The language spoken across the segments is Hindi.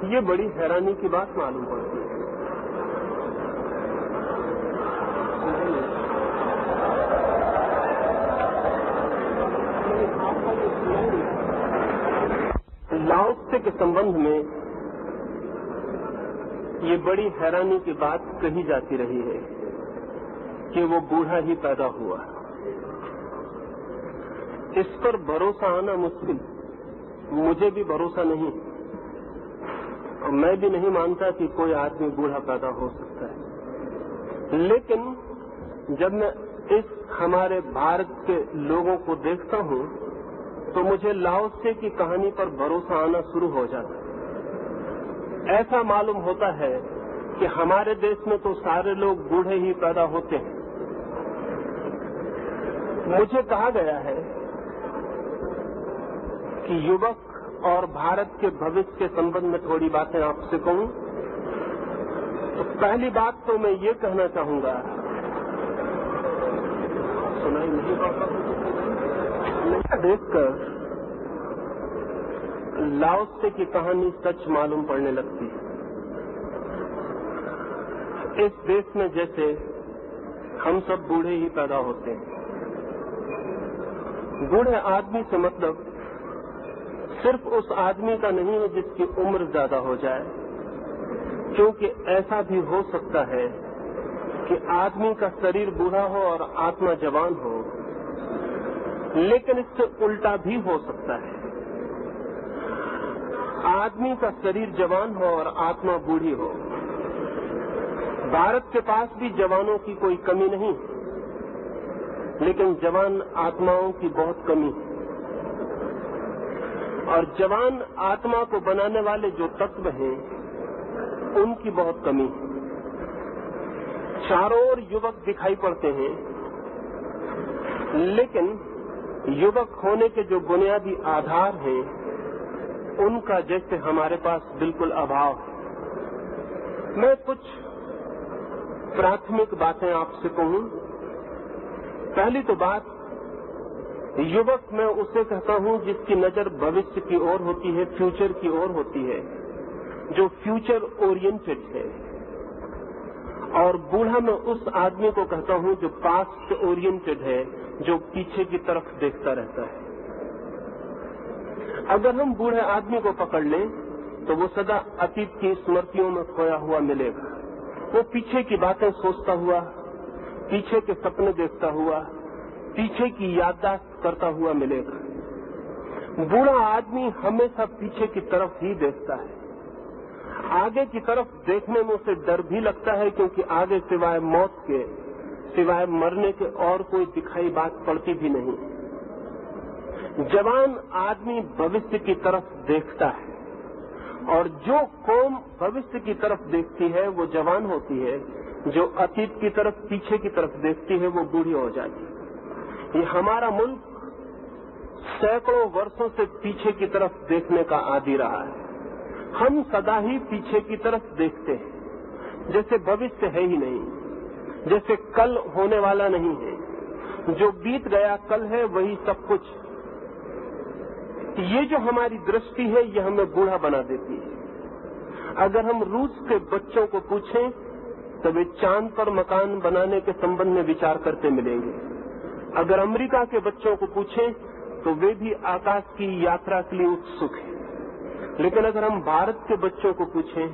ये बड़ी हैरानी की बात मालूम पड़ती है। लाओ त्से के संबंध में ये बड़ी हैरानी की बात कही जाती रही है कि वो बूढ़ा ही पैदा हुआ। इस पर भरोसा आना मुश्किल, मुझे भी भरोसा नहीं और मैं भी नहीं मानता कि कोई आदमी बूढ़ा पैदा हो सकता है। लेकिन जब मैं इस हमारे भारत के लोगों को देखता हूं तो मुझे लाओ त्से की कहानी पर भरोसा आना शुरू हो जाता है। ऐसा मालूम होता है कि हमारे देश में तो सारे लोग बूढ़े ही पैदा होते हैं। मुझे कहा गया है कि युवक और भारत के भविष्य के संबंध में थोड़ी बातें आपसे कहूं तो पहली बात तो मैं ये कहना चाहूंगा, सुनाई नहीं देखकर लाओ त्से की कहानी सच मालूम पड़ने लगती है। इस देश में जैसे हम सब बूढ़े ही पैदा होते हैं। बूढ़े आदमी से मतलब सिर्फ उस आदमी का नहीं है जिसकी उम्र ज्यादा हो जाए, क्योंकि ऐसा भी हो सकता है कि आदमी का शरीर बूढ़ा हो और आत्मा जवान हो, लेकिन इससे उल्टा भी हो सकता है। आदमी का शरीर जवान हो और आत्मा बूढ़ी हो। भारत के पास भी जवानों की कोई कमी नहीं, लेकिन जवान आत्माओं की बहुत कमी है। और जवान आत्मा को बनाने वाले जो तत्व हैं, उनकी बहुत कमी है। चारों ओर युवक दिखाई पड़ते हैं, लेकिन युवक होने के जो बुनियादी आधार हैं, उनका जैसे हमारे पास बिल्कुल अभाव है। मैं कुछ प्राथमिक बातें आपसे कहूं। पहली तो बात, युवक मैं उसे कहता हूं जिसकी नजर भविष्य की ओर होती है, फ्यूचर की ओर होती है, जो फ्यूचर ओरिएंटेड है। और बूढ़ा मैं उस आदमी को कहता हूं जो पास्ट ओरिएंटेड है, जो पीछे की तरफ देखता रहता है। अगर हम बूढ़े आदमी को पकड़ लें तो वो सदा अतीत की स्मृतियों में खोया हुआ मिलेगा। वो पीछे की बातें सोचता हुआ, पीछे के सपने देखता हुआ, पीछे की याददाश्त करता हुआ मिलेगा। बूढ़ा आदमी हमेशा पीछे की तरफ ही देखता है। आगे की तरफ देखने में उसे डर भी लगता है, क्योंकि आगे सिवाय मौत के, सिवाय मरने के और कोई दिखाई बात पड़ती भी नहीं। जवान आदमी भविष्य की तरफ देखता है, और जो कौम भविष्य की तरफ देखती है वो जवान होती है। जो अतीत की तरफ, पीछे की तरफ देखती है वो बूढ़ी हो जाती है। ये हमारा मुल्क सैकड़ों वर्षों से पीछे की तरफ देखने का आदी रहा है। हम सदा ही पीछे की तरफ देखते हैं, जैसे भविष्य है ही नहीं, जैसे कल होने वाला नहीं है। जो बीत गया कल है वही सब कुछ। ये जो हमारी दृष्टि है ये हमें बूढ़ा बना देती है। अगर हम रूस के बच्चों को पूछें तो वे चांद पर मकान बनाने के संबंध में विचार करते मिलेंगे। अगर अमेरिका के बच्चों को पूछें तो वे भी आकाश की यात्रा के लिए उत्सुक हैं। लेकिन अगर हम भारत के बच्चों को पूछें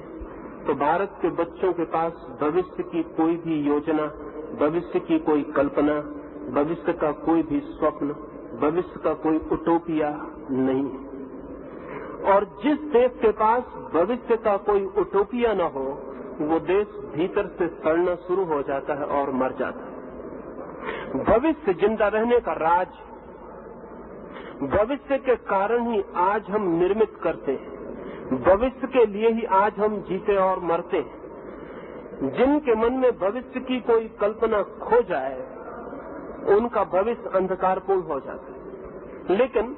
तो भारत के बच्चों के पास भविष्य की कोई भी योजना, भविष्य की कोई कल्पना, भविष्य का कोई भी स्वप्न, भविष्य का कोई उटोपिया नहीं है। और जिस देश के पास भविष्य का कोई उटोपिया न हो, वो देश भीतर से सड़ना शुरू हो जाता है और मर जाता है। भविष्य जिंदा रहने का राज, भविष्य के कारण ही आज हम निर्मित करते हैं, भविष्य के लिए ही आज हम जीते और मरते हैं। जिनके मन में भविष्य की कोई कल्पना खो जाए, उनका भविष्य अंधकारपूर्ण हो जाता है। लेकिन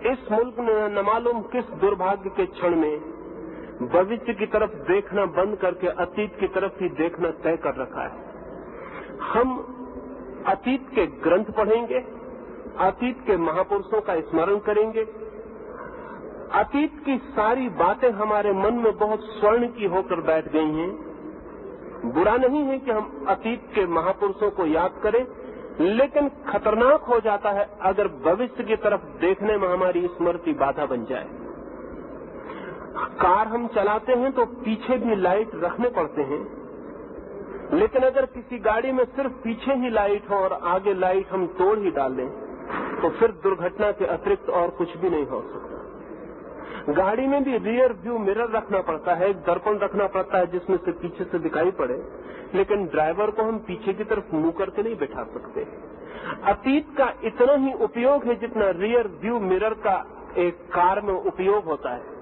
इस मुल्क ने न मालूम किस दुर्भाग्य के क्षण में भविष्य की तरफ देखना बंद करके अतीत की तरफ ही देखना तय कर रखा है। हम अतीत के ग्रंथ पढ़ेंगे, अतीत के महापुरुषों का स्मरण करेंगे, अतीत की सारी बातें हमारे मन में बहुत स्वर्ण की होकर बैठ गई हैं। बुरा नहीं है कि हम अतीत के महापुरुषों को याद करें, लेकिन खतरनाक हो जाता है अगर भविष्य की तरफ देखने में हमारी स्मृति बाधा बन जाए। कार हम चलाते हैं तो पीछे भी लाइट रखने पड़ते हैं, लेकिन अगर किसी गाड़ी में सिर्फ पीछे ही लाइट हो और आगे लाइट हम तोड़ ही डालें तो फिर दुर्घटना के अतिरिक्त और कुछ भी नहीं हो सकता। गाड़ी में भी रियर व्यू मिरर रखना पड़ता है, एक दर्पण रखना पड़ता है जिसमें से पीछे से दिखाई पड़े, लेकिन ड्राइवर को हम पीछे की तरफ मुंह करके नहीं बैठा सकते। अतीत का इतना ही उपयोग है जितना रियर व्यू मिरर का एक कार में उपयोग होता है।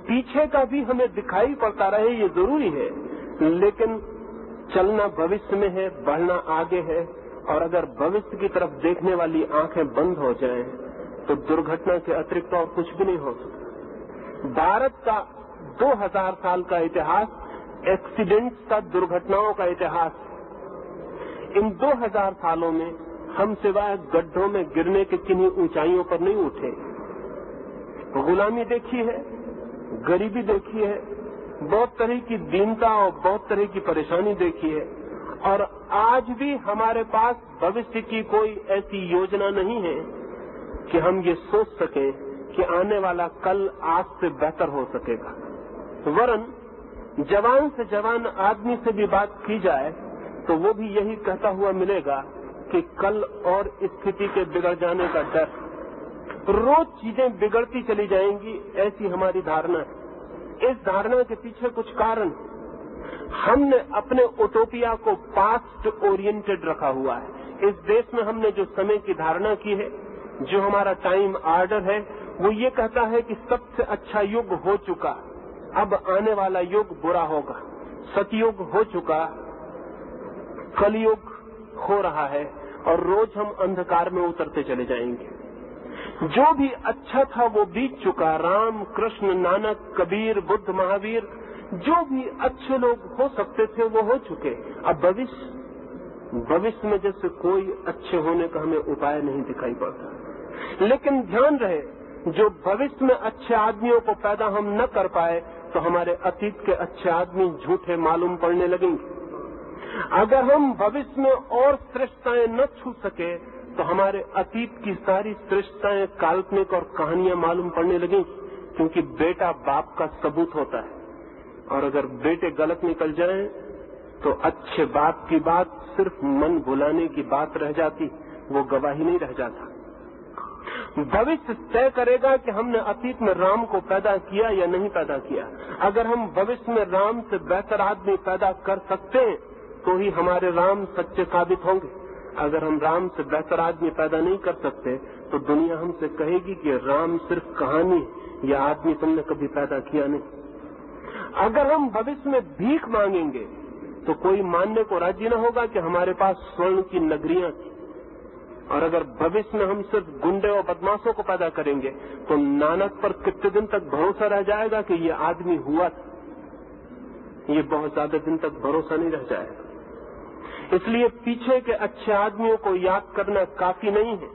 पीछे का भी हमें दिखाई पड़ता रहे ये जरूरी है, लेकिन चलना भविष्य में है, बढ़ना आगे है, और अगर भविष्य की तरफ देखने वाली आंखें बंद हो जाएं तो दुर्घटना के अतिरिक्त और कुछ भी नहीं हो सकता। भारत का 2000 साल का इतिहास एक्सीडेंट्स का, दुर्घटनाओं का इतिहास। इन 2000 सालों में हम सिवाय गड्ढों में गिरने के किन्हीं ऊंचाइयों पर नहीं उठे। गुलामी देखी है, गरीबी देखी है, बहुत तरह की दीनता और बहुत तरह की परेशानी देखी है, और आज भी हमारे पास भविष्य की कोई ऐसी योजना नहीं है कि हम ये सोच सकें कि आने वाला कल आज से बेहतर हो सकेगा। वरन जवान से जवान आदमी से भी बात की जाए तो वो भी यही कहता हुआ मिलेगा कि कल और स्थिति के बिगड़ जाने का डर, रोज चीजें बिगड़ती चली जाएंगी, ऐसी हमारी धारणा है। इस धारणा के पीछे कुछ कारण, हमने अपने उटोपिया को पास्ट ओरिएंटेड रखा हुआ है। इस देश में हमने जो समय की धारणा की है, जो हमारा टाइम ऑर्डर है, वो ये कहता है कि सबसे अच्छा युग हो चुका, अब आने वाला युग बुरा होगा। सतयुग हो चुका, कलयुग हो रहा है, और रोज हम अंधकार में उतरते चले जाएंगे। जो भी अच्छा था वो बीत चुका। राम, कृष्ण, नानक, कबीर, बुद्ध, महावीर, जो भी अच्छे लोग हो सकते थे वो हो चुके। अब भविष्य में जैसे कोई अच्छे होने का हमें उपाय नहीं दिखाई पड़ता। लेकिन ध्यान रहे, जो भविष्य में अच्छे आदमियों को पैदा हम न कर पाए तो हमारे अतीत के अच्छे आदमी झूठे मालूम पड़ने लगेंगे। अगर हम भविष्य में और श्रेष्ठताएं न छू सके तो हमारे अतीत की सारी श्रेष्ठताएं काल्पनिक और कहानियां मालूम पड़ने लगेंगी, क्योंकि बेटा बाप का सबूत होता है, और अगर बेटे गलत निकल जाएं तो अच्छे बाप की बात सिर्फ मन भुलाने की बात रह जाती, वो गवाही नहीं रह जाता। भविष्य तय करेगा कि हमने अतीत में राम को पैदा किया या नहीं पैदा किया। अगर हम भविष्य में राम से बेहतर आदमी पैदा कर सकते हैं तो ही हमारे राम सच्चे साबित होंगे। अगर हम राम से बेहतर आदमी पैदा नहीं कर सकते तो दुनिया हमसे कहेगी कि राम सिर्फ कहानी, या आदमी तुमने कभी पैदा किया नहीं। अगर हम भविष्य में भीख मांगेंगे तो कोई मानने को राजी न होगा कि हमारे पास स्वर्ण की नगरियां थी, और अगर भविष्य में हम सिर्फ गुंडे और बदमाशों को पैदा करेंगे तो नानक पर कितने दिन तक भरोसा रह जाएगा कि ये आदमी हुआ था। ये बहुत ज्यादा दिन तक भरोसा नहीं रह जाएगा। इसलिए पीछे के अच्छे आदमियों को याद करना काफी नहीं है।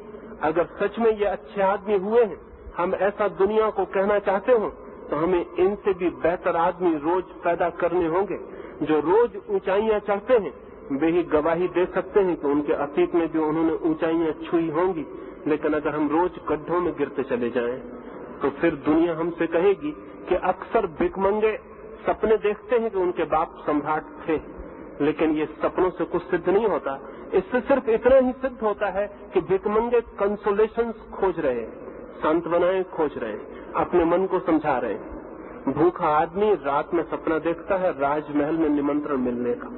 अगर सच में ये अच्छे आदमी हुए हैं, हम ऐसा दुनिया को कहना चाहते हो, तो हमें इनसे भी बेहतर आदमी रोज पैदा करने होंगे। जो रोज ऊंचाइयां चढ़ते हैं वे ही गवाही दे सकते हैं कि उनके अतीत में भी उन्होंने ऊंचाइयां छुई होंगी। लेकिन अगर हम रोज गड्ढों में गिरते चले जाएं तो फिर दुनिया हमसे कहेगी कि अक्सर भिखमंगे सपने देखते हैं कि उनके बाप सम्राट थे, लेकिन ये सपनों से कुछ सिद्ध नहीं होता। इससे सिर्फ इतना ही सिद्ध होता है कि भिखमंगे कंसोलेशंस खोज रहे हैं, सांत्वनाएं खोज रहे हैं, अपने मन को समझा रहे हैं। भूखा आदमी रात में सपना देखता है राजमहल में निमंत्रण मिलने का,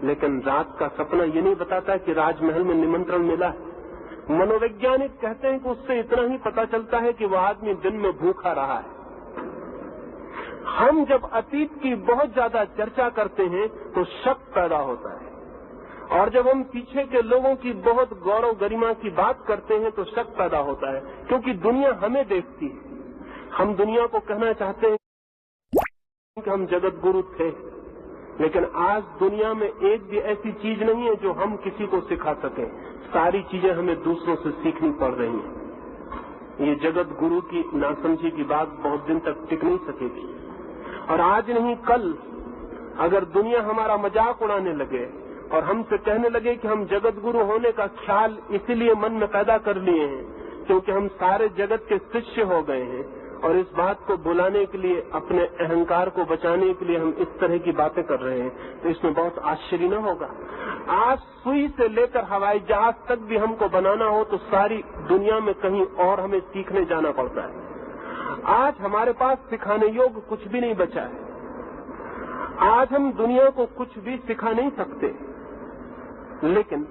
लेकिन रात का सपना ये नहीं बताता कि राजमहल में निमंत्रण मिला है। मनोवैज्ञानिक कहते हैं कि उससे इतना ही पता चलता है कि वह आदमी दिन में भूखा रहा है। हम जब अतीत की बहुत ज्यादा चर्चा करते हैं तो शक पैदा होता है, और जब हम पीछे के लोगों की बहुत गौरव गरिमा की बात करते हैं तो शक पैदा होता है, क्योंकि दुनिया हमें देखती है। हम दुनिया को कहना चाहते हैं कि हम जगत गुरु थे, लेकिन आज दुनिया में एक भी ऐसी चीज नहीं है जो हम किसी को सिखा सकें। सारी चीजें हमें दूसरों से सीखनी पड़ रही हैं। ये जगत गुरु की नासमझी की बात बहुत दिन तक टिक नहीं सकेगी। और आज नहीं कल अगर दुनिया हमारा मजाक उड़ाने लगे और हमसे कहने लगे कि हम जगत गुरु होने का ख्याल इसीलिए मन में पैदा कर लिए हैं क्योंकि हम सारे जगत के शिष्य हो गए हैं, और इस बात को बुलाने के लिए, अपने अहंकार को बचाने के लिए हम इस तरह की बातें कर रहे हैं, तो इसमें बहुत आश्चर्य न होगा। आज सुई से लेकर हवाई जहाज तक भी हमको बनाना हो तो सारी दुनिया में कहीं और हमें सीखने जाना पड़ता है। आज हमारे पास सिखाने योग्य कुछ भी नहीं बचा है। आज हम दुनिया को कुछ भी सिखा नहीं सकते, लेकिन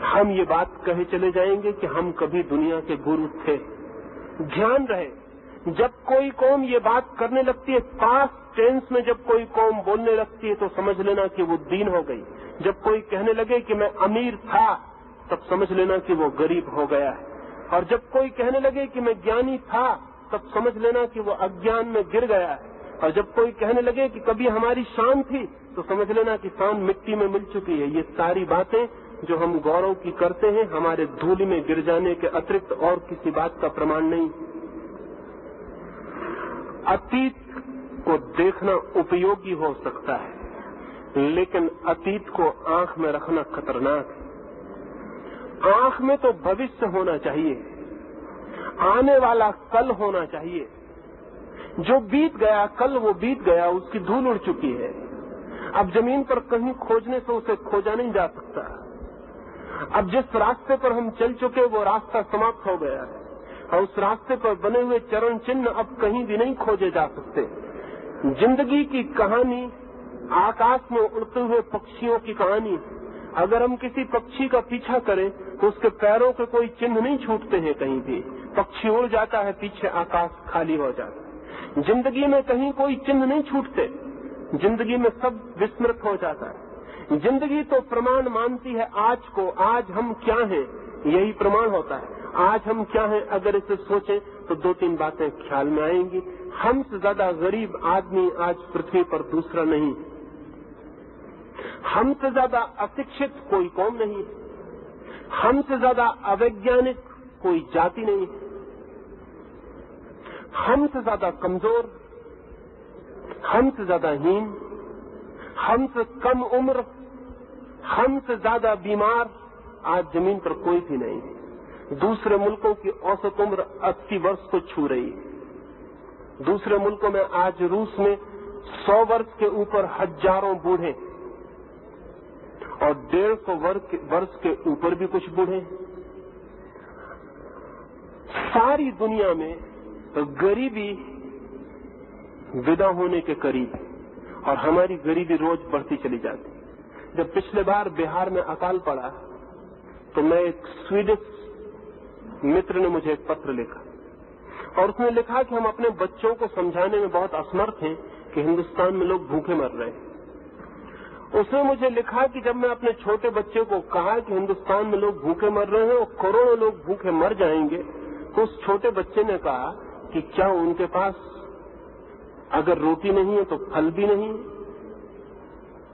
हम ये बात कहे चले जाएंगे कि हम कभी दुनिया के गुरु थे। ध्यान रहे, जब कोई कौम ये बात करने लगती है, पास्ट टेंस में जब कोई कौम बोलने लगती है, तो समझ लेना कि वो दीन हो गई। जब कोई कहने लगे कि मैं अमीर था, तब समझ लेना कि वो गरीब हो गया है। और जब कोई कहने लगे कि मैं ज्ञानी था, तब समझ लेना कि वो अज्ञान में गिर गया है। और जब कोई कहने लगे कि कभी हमारी शान थी, तो समझ लेना कि शान मिट्टी में मिल चुकी है। ये सारी बातें जो हम गौरव की करते हैं, हमारे धूलि में गिर जाने के अतिरिक्त और किसी बात का प्रमाण नहीं। अतीत को देखना उपयोगी हो सकता है, लेकिन अतीत को आंख में रखना खतरनाक है। आंख में तो भविष्य होना चाहिए, आने वाला कल होना चाहिए। जो बीत गया कल, वो बीत गया, उसकी धूल उड़ चुकी है। अब जमीन पर कहीं खोजने से उसे खोजा नहीं जा सकता। अब जिस रास्ते पर हम चल चुके, वो रास्ता समाप्त हो गया है, और उस रास्ते पर बने हुए चरण चिन्ह अब कहीं भी नहीं खोजे जा सकते। जिंदगी की कहानी आकाश में उड़ते हुए पक्षियों की कहानी। अगर हम किसी पक्षी का पीछा करें तो उसके पैरों के कोई चिन्ह नहीं छूटते हैं कहीं भी। पक्षी उड़ जाता है, पीछे आकाश खाली हो जाता है। जिंदगी में कहीं कोई चिन्ह नहीं छूटते, जिंदगी में सब विस्मृत हो जाता है। जिंदगी तो प्रमाण मानती है आज को, आज हम क्या हैं, यही प्रमाण होता है। आज हम क्या हैं, अगर इसे सोचें तो दो तीन बातें ख्याल में आएंगी। हमसे ज्यादा गरीब आदमी आज पृथ्वी पर दूसरा नहीं, हमसे ज्यादा अशिक्षित कोई कौम नहीं, हमसे ज्यादा अवैज्ञानिक कोई जाति नहीं, हमसे ज्यादा कमजोर, हमसे ज्यादा हीन, हमसे कम उम्र, हमसे ज्यादा बीमार आज जमीन पर कोई भी नहीं। दूसरे मुल्कों की औसत उम्र 80 वर्ष को छू रही है। दूसरे मुल्कों में आज रूस में 100 वर्ष के ऊपर हजारों बूढ़े, और 150 वर्ष के ऊपर भी कुछ बूढ़े। सारी दुनिया में गरीबी विदा होने के करीब है, और हमारी गरीबी रोज बढ़ती चली जाती। जब पिछले बार बिहार में अकाल पड़ा, तो मैं एक स्वीडिश मित्र ने मुझे एक पत्र लिखा, और उसने लिखा कि हम अपने बच्चों को समझाने में बहुत असमर्थ हैं कि हिंदुस्तान में लोग भूखे मर रहे हैं। उसने मुझे लिखा कि जब मैं अपने छोटे बच्चे को कहा कि हिंदुस्तान में लोग भूखे मर रहे हैं और करोड़ों लोग भूखे मर जाएंगे, तो उस छोटे बच्चे ने कहा कि क्या उनके पास अगर रोटी नहीं है तो फल भी नहीं?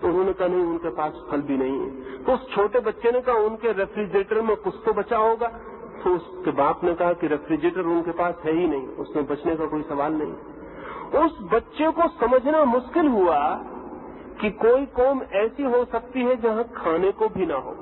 तो उन्होंने कहा नहीं, उनके पास फल भी नहीं है। तो उस छोटे बच्चे ने कहा उनके रेफ्रिजरेटर में कुछ तो बचा होगा। तो उसके बाप ने कहा कि रेफ्रिजरेटर उनके पास है ही नहीं, उसमें बचने का कोई सवाल नहीं। उस बच्चे को समझना मुश्किल हुआ कि कोई कौम ऐसी हो सकती है जहां खाने को भी ना हो।